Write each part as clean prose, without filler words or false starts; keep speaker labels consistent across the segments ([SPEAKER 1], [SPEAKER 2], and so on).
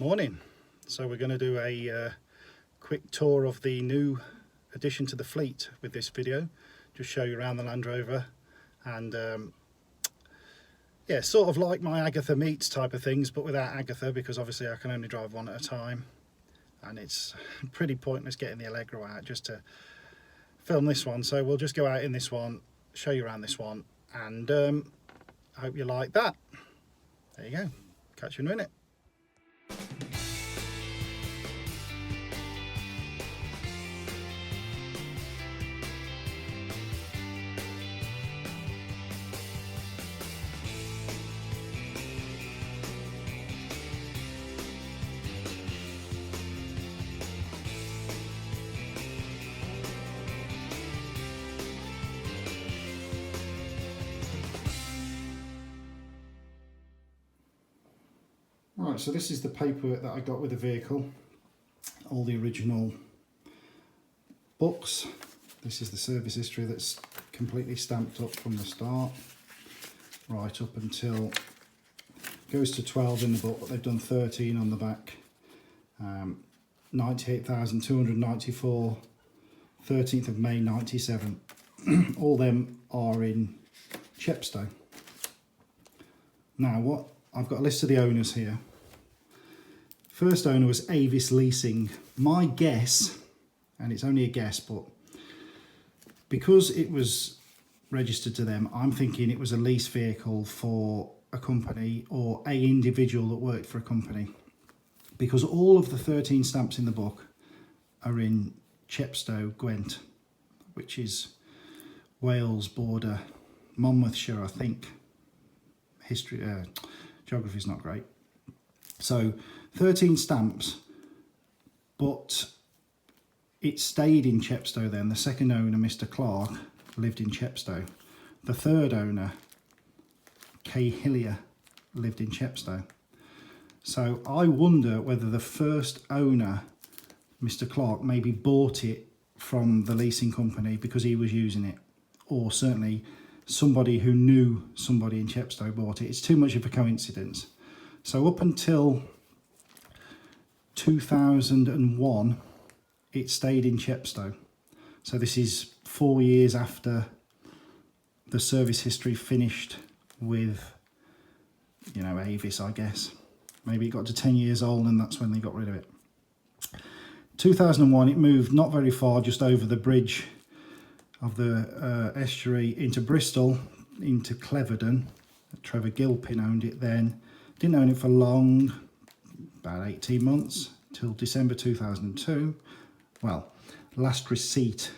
[SPEAKER 1] Morning. So we're going to do a quick tour of the new addition to the fleet with this video. Just show you around the Land Rover and yeah, sort of like my Agatha meets type of things, but without Agatha, because obviously I can only drive one at a time and it's pretty pointless getting the Allegro out just to film this one. So we'll just go out in this one, show you around this one, and I hope you like that. There you go. Catch you in a minute. Right, so this is the paperwork that I got with the vehicle, all the original books. This is the service history that's completely stamped up from the start, right up until, goes to 12 in the book, but they've done 13 on the back. 98,294, 13th of May 97. All them are in Chepstow. Now what, I've got a list of the owners here. First owner was Avis Leasing. My guess, and it's only a guess, but because it was registered to them, I'm thinking it was a lease vehicle for a company or a individual that worked for a company, because all of the 13 stamps in the book are in Chepstow, Gwent, which is Wales border, Monmouthshire, I think. Geography is not great. So 13 stamps, but it stayed in Chepstow then. The second owner, Mr. Clark, lived in Chepstow. The third owner, Kay Hillier, lived in Chepstow. So I wonder whether the first owner, Mr. Clark, maybe bought it from the leasing company because he was using it, or certainly somebody who knew somebody in Chepstow bought it. It's too much of a coincidence. So up until 2001, it stayed in Chepstow. So this is 4 years after the service history finished with, you know, Avis, I guess. Maybe it got to 10 years old and that's when they got rid of it. 2001, it moved not very far, just over the bridge of the estuary into Bristol, into Clevedon. Trevor Gilpin owned it then. Didn't own it for long, about 18 months, till December 2002. Well, last receipt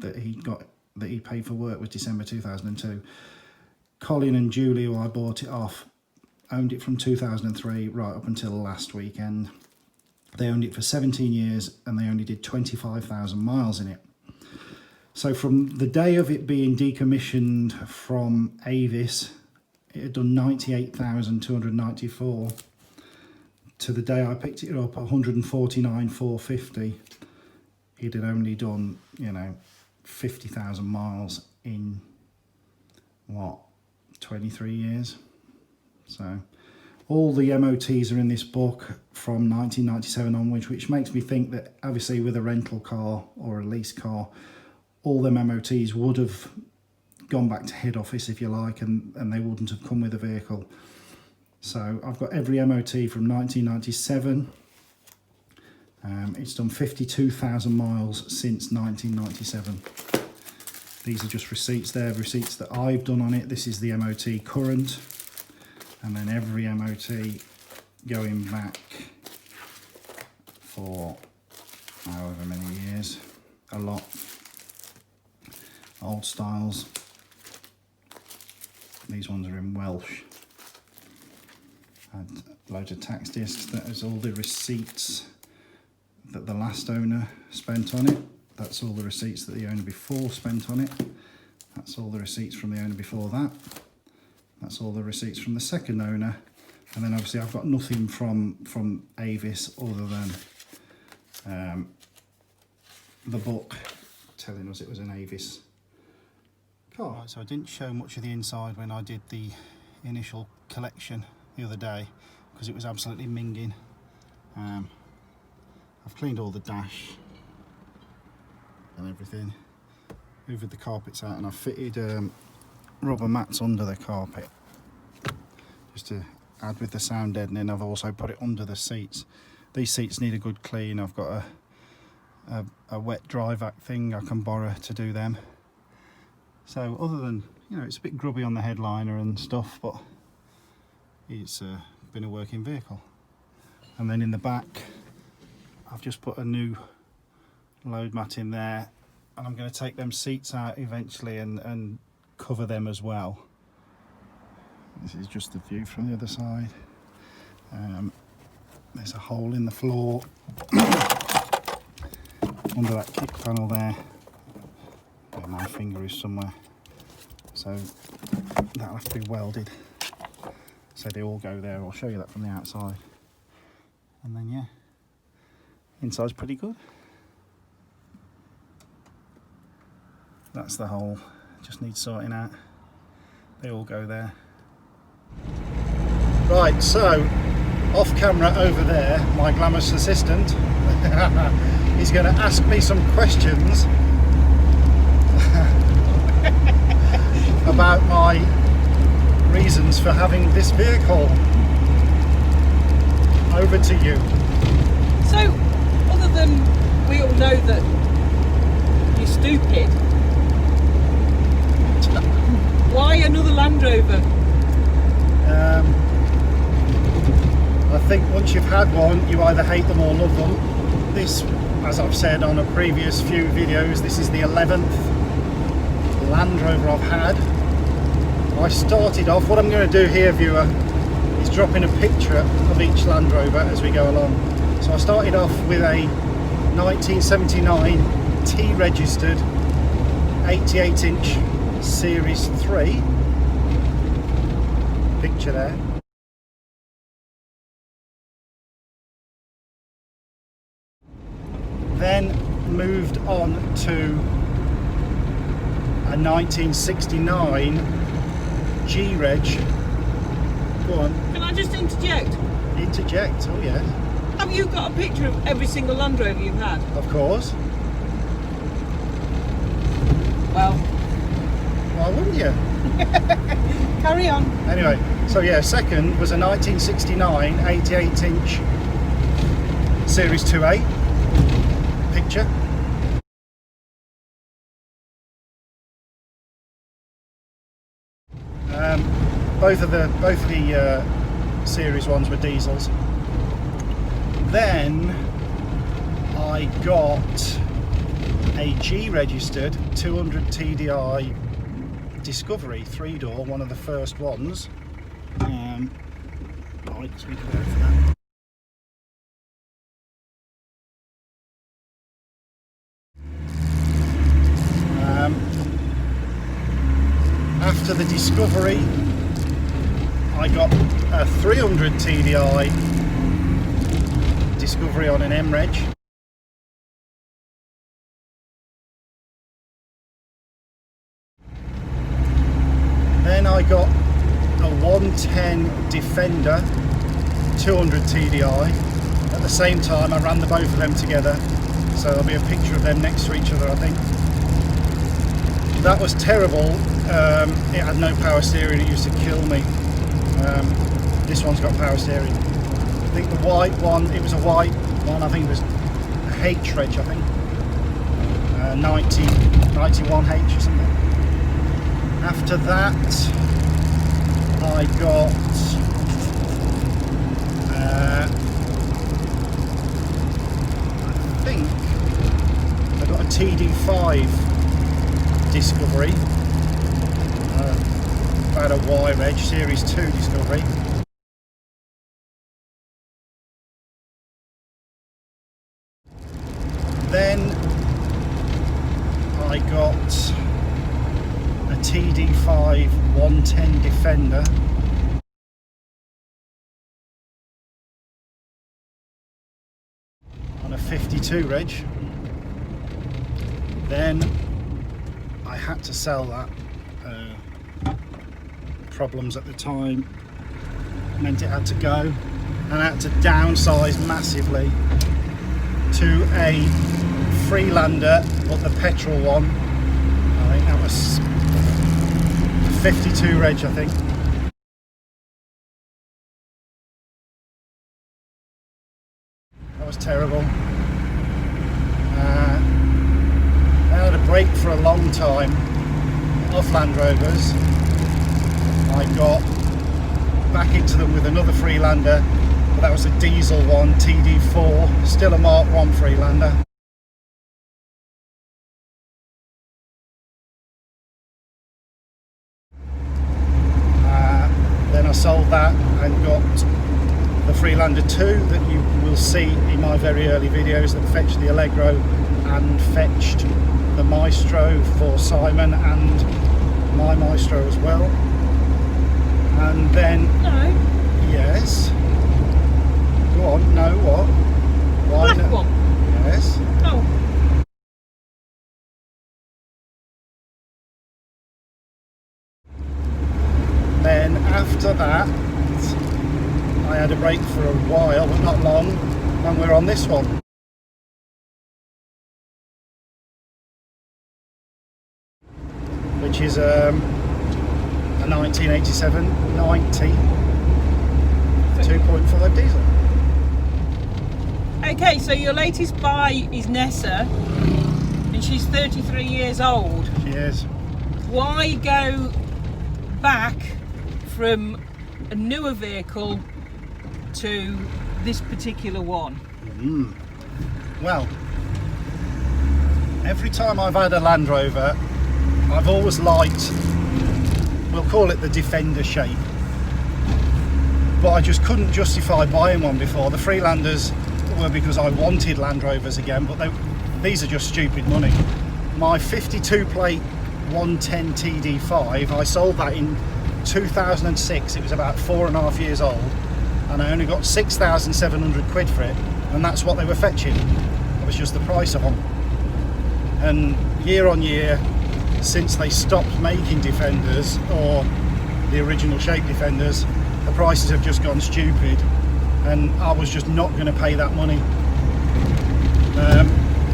[SPEAKER 1] that he got, that he paid for work, was December 2002. Colin and Julie, who I bought it off, owned it from 2003 right up until last weekend. They owned it for 17 years and they only did 25,000 miles in it. So from the day of it being decommissioned from Avis, it had done 98,294 to the day I picked it up, 149,450. It had only done, you know, 50,000 miles in what, 23 years. So all the MOTs are in this book from 1997 onwards, which makes me think that obviously with a rental car or a lease car, all them MOTs would have gone back to head office, if you like, and they wouldn't have come with a vehicle. So I've got every MOT from 1997. It's done 52,000 miles since 1997. These are just receipts there, receipts that I've done on it. This is the MOT current, and then every MOT going back for however many years, a lot. Old styles. These ones are in Welsh. Had loads of tax discs. That is all the receipts that the last owner spent on it. That's all the receipts that the owner before spent on it. That's all the receipts from the owner before that. That's all the receipts from the second owner. And then obviously I've got nothing from Avis other than the book telling us it was an Avis car. Right, so I didn't show much of the inside when I did the initial collection the other day because it was absolutely minging. I've cleaned all the dash and everything, hoovered the carpets out, and I've fitted rubber mats under the carpet just to add with the sound deadening. I've also put it under the seats. These seats need a good clean. I've got a wet dry vac thing I can borrow to do them. So other than, you know, it's a bit grubby on the headliner and stuff, but it's been a working vehicle. And then in the back I've just put a new load mat in there, and I'm going to take them seats out eventually and cover them as well. This is just the view from the other side. There's a hole in the floor under that kick panel there, where my finger is somewhere, so that'll have to be welded so they all go there. I'll show you that from the outside. And then yeah, inside's pretty good. That's the hole, just needs sorting out. They all go there. Right, so off camera over there, my glamorous assistant is going to ask me some questions about my reasons for having this vehicle. Over to you.
[SPEAKER 2] So, other than we all know that you're stupid, why another Land Rover?
[SPEAKER 1] I think once you've had one, you either hate them or love them. This, as I've said on a previous few videos, this is the 11th Land Rover I've had. I started off, what I'm going to do here, viewer, is drop in a picture of each Land Rover as we go along. So I started off with a 1979 T-registered 88-inch Series 3. Picture there. Then moved on to a 1969 G-Reg. Go on.
[SPEAKER 2] Can I just interject?
[SPEAKER 1] Interject, oh yes.
[SPEAKER 2] Have you got a picture of every single Land Rover you've had?
[SPEAKER 1] Of course.
[SPEAKER 2] Well,
[SPEAKER 1] Why wouldn't you?
[SPEAKER 2] carry on.
[SPEAKER 1] Anyway, so yeah, second was a 1969 88-inch Series 2A picture. Both of the Series ones were diesels. Then I got a G-registered 200 TDI Discovery 3-door, one of the first ones. Right, so we can go for that. After the Discovery, I got a 300 TDI Discovery on an M-Reg. Then I got a 110 Defender 200 TDI. At the same time, I ran the both of them together, so there'll be a picture of them next to each other, I think. That was terrible. It had no power steering, it used to kill me. This one's got power steering. I think the white one, it was a white one, I think it was a H-Reg, I think. 91H or something. After that, I got I think I got a TD5 Discovery, about a Y-Reg, Series 2 Discovery. Then I got a TD5 110 Defender. On a 52 reg. Then I had to sell that. Problems at the time meant it had to go. and I had to downsize massively to a Freelander, but the petrol one. I think that was 52 reg, I think. That was terrible. I had a break for a long time off Land Rovers. I got back into them with another Freelander, but that was a diesel one, TD4, still a Mark 1 Freelander. Then I sold that and got the Freelander 2 that you will see in my very early videos that fetched the Allegro and fetched the Maestro for Simon and my Maestro as well. And then...
[SPEAKER 2] No.
[SPEAKER 1] Yes. Go on, no, what? Why
[SPEAKER 2] Black
[SPEAKER 1] no?
[SPEAKER 2] one.
[SPEAKER 1] Yes.
[SPEAKER 2] Oh.
[SPEAKER 1] Then after that, I had a break for a while, but not long, and we're on this one. Which is a 1987 90 2.5 diesel.
[SPEAKER 2] Okay, so your latest buy is Nessa, and she's 33 years old.
[SPEAKER 1] She is.
[SPEAKER 2] Why go back from a newer vehicle to this particular one?
[SPEAKER 1] Well, every time I've had a Land Rover, I've always liked, we'll call it the Defender shape, but I just couldn't justify buying one before. The Freelanders were because I wanted Land Rovers again, but these are just stupid money. My 52 plate 110 TD5, I sold that in 2006. It was about 4.5 years old, and I only got 6,700 quid for it, and that's what they were fetching. It was just the price of them. And year on year, since they stopped making Defenders, or the original shape Defenders, the prices have just gone stupid, and I was just not going to pay that money.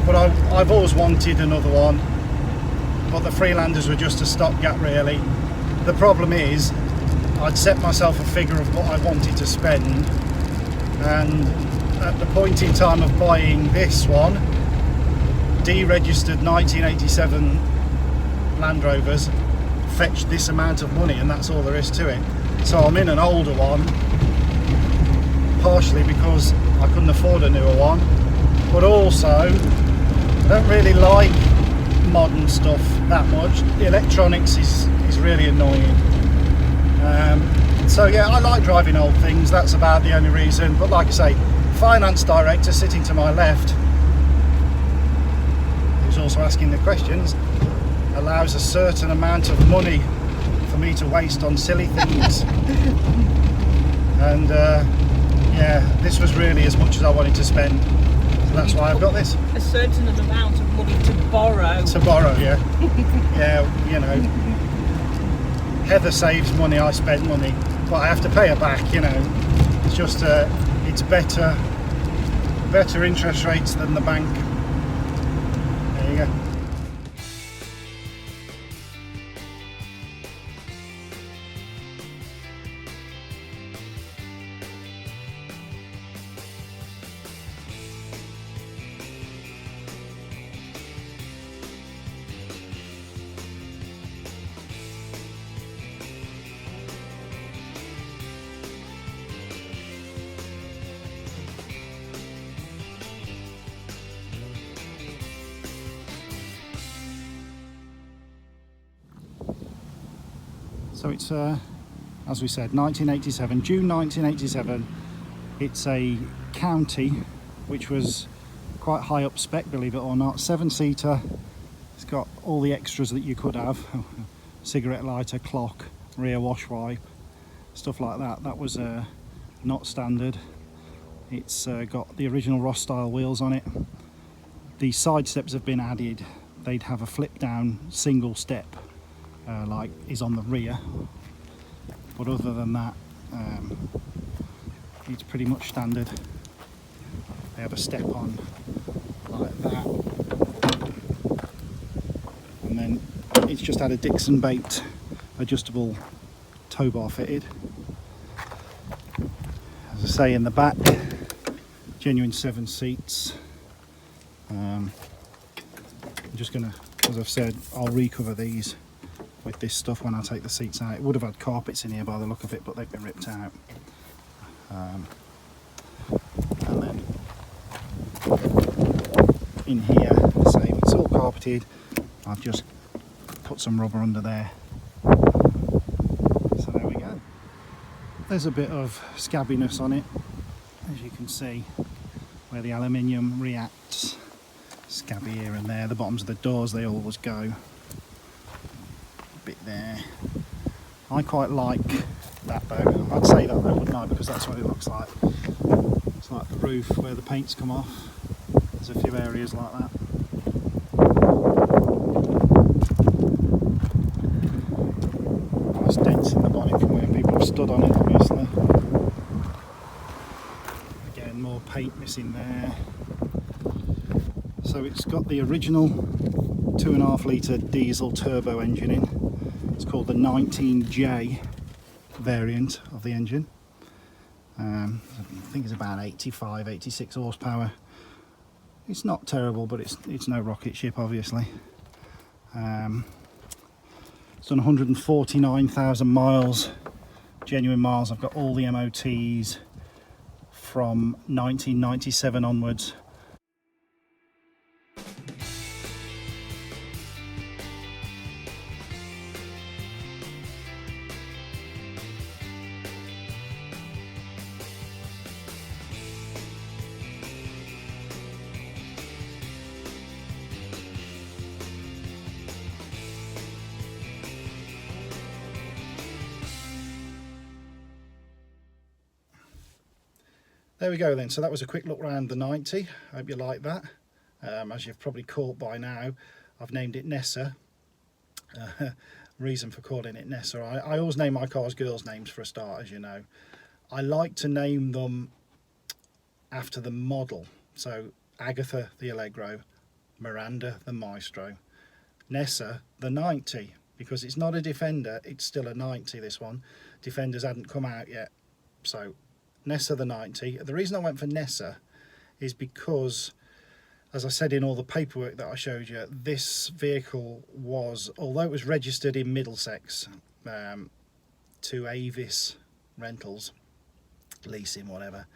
[SPEAKER 1] But I've always wanted another one, but the Freelanders were just a stopgap really. The problem is, I'd set myself a figure of what I wanted to spend, and at the point in time of buying this one, deregistered 1987 Land Rovers fetched this amount of money, and that's all there is to it. So I'm in an older one, partially because I couldn't afford a newer one, but also I don't really like modern stuff that much. The electronics is really annoying. So yeah, I like driving old things, that's about the only reason. But like I say, finance director sitting to my left, who's also asking the questions, allows a certain amount of money for me to waste on silly things. And yeah, this was really as much as I wanted to spend, so that's why I've got this.
[SPEAKER 2] A certain amount of money to borrow.
[SPEAKER 1] To borrow, yeah. Yeah, you know, Heather saves money, I spend money, but I have to pay her back, you know. It's just it's better interest rates than the bank. There you go. So it's, as we said, 1987, June 1987. It's a County, which was quite high up spec, believe it or not. 7-seater. It's got all the extras that you could have. Cigarette lighter, clock, rear wash wipe, stuff like that. That was not standard. It's got the original Ross style wheels on it. The side steps have been added. They'd have a flip down single step like is on the rear, but other than that it's pretty much standard. They have a step on like that, and then it's just had a Dixon baked adjustable tow bar fitted. As I say, in the back, genuine 7 seats. I'm just gonna, as I've said, I'll recover these with this stuff when I take the seats out. It would have had carpets in here by the look of it, but they've been ripped out. And then in here, same, it's all carpeted. I've just put some rubber under there. So there we go. There's a bit of scabbiness on it, as you can see, where the aluminium reacts. Scabby here and there. The bottoms of the doors, they always go. A bit there. I quite like that though. I'd say that though, wouldn't I? Because that's what it looks like. It's like the roof where the paint's come off. There's a few areas like that. Nice dents in the bonnet from where people have stood on it, obviously. Again, more paint missing there. So it's got the original 2.5 litre diesel turbo engine in. It's called the 19J variant of the engine. I think it's about 85, 86 horsepower. It's not terrible, but it's no rocket ship, obviously. It's done 149,000 miles, genuine miles. I've got all the MOTs from 1997 onwards. There we go then, so that was a quick look around the 90. I hope you like that. As you've probably caught by now, I've named it Nessa. Reason for calling it Nessa, I always name my cars girls' names for a start, as you know. I like to name them after the model. So Agatha the Allegro, Miranda the Maestro, Nessa the 90, because it's not a Defender, it's still a 90, this one. Defenders hadn't come out yet, so Nessa the 90. The reason I went for Nessa is because, as I said in all the paperwork that I showed you, this vehicle was, although it was registered in Middlesex to Avis Rentals, leasing, whatever,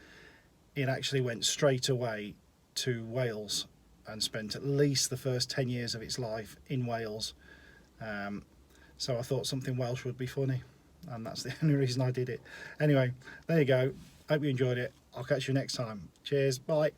[SPEAKER 1] it actually went straight away to Wales and spent at least the first 10 years of its life in Wales. So I thought something Welsh would be funny, and that's the only reason I did it. Anyway, there you go. Hope you enjoyed it. I'll catch you next time. Cheers. Bye.